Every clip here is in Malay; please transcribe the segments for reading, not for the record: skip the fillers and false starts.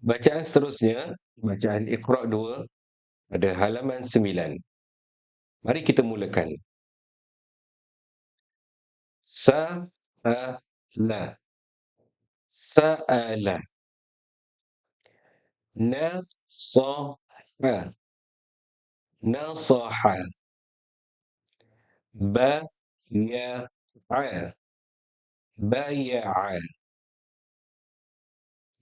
Bacaan seterusnya, bacaan Iqra' 2 pada halaman 9. Mari kita mulakan. Sa'ala, sa'ala. Nasaha, nasaha. Baya'a, baya'a.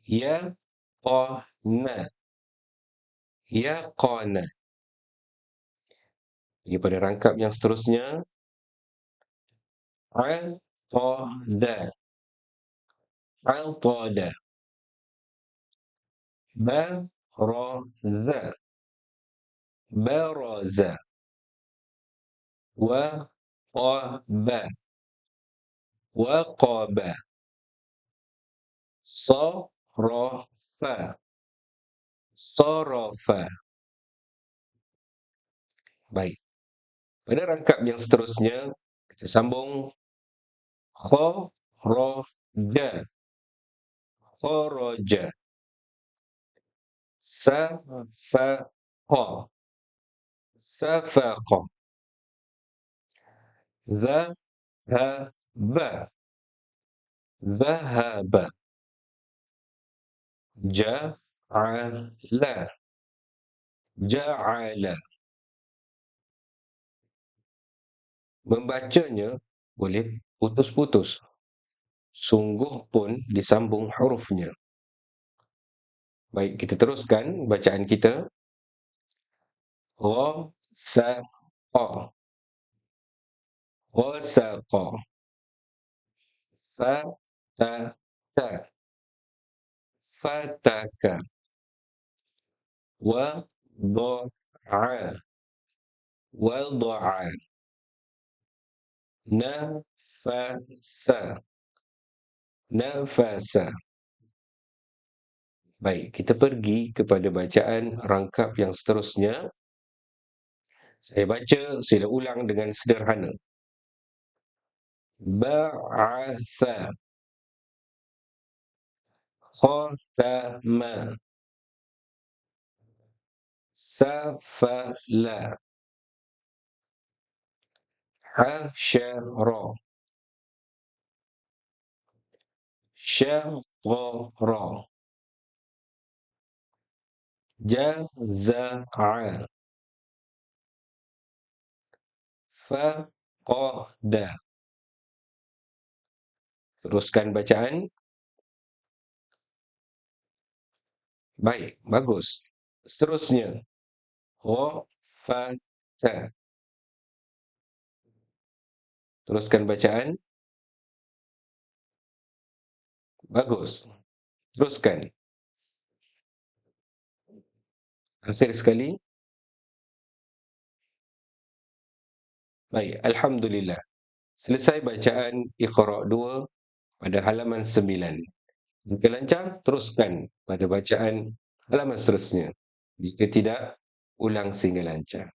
Yaqana, yaqana. Pergi pada rangkap yang seterusnya. Atada, atada. Baraza, baraza. Waqaba, waqaba. Sarafa, sarafa. Baik. Pada rangkap yang seterusnya, kita sambung. Kharaja, kharaja. Safaqa, safaqa. Zahaba, zahaba. Ja'ala, ja'ala. Membacanya boleh putus-putus. Sungguh pun disambung hurufnya. Baik, kita teruskan bacaan kita. Ghasaqa, ghasaqa. Fataka, fataka. Wada'a, wada'a. Nafasa, nafasa. Baik, kita pergi kepada bacaan rangkap yang seterusnya. Saya baca, saya ulang dengan sederhana. Ba'atha, khatama, safala, hasyara, syatara, jaza'a, faqada. Teruskan bacaan. Baik, bagus. Seterusnya. Ghafata. Teruskan bacaan. Bagus. Teruskan. Akhir sekali. Baik, alhamdulillah. Selesai bacaan Iqra' 2 pada halaman 9. Jika lancar, teruskan pada bacaan halaman seterusnya. Jika tidak, ulang sehingga lancar.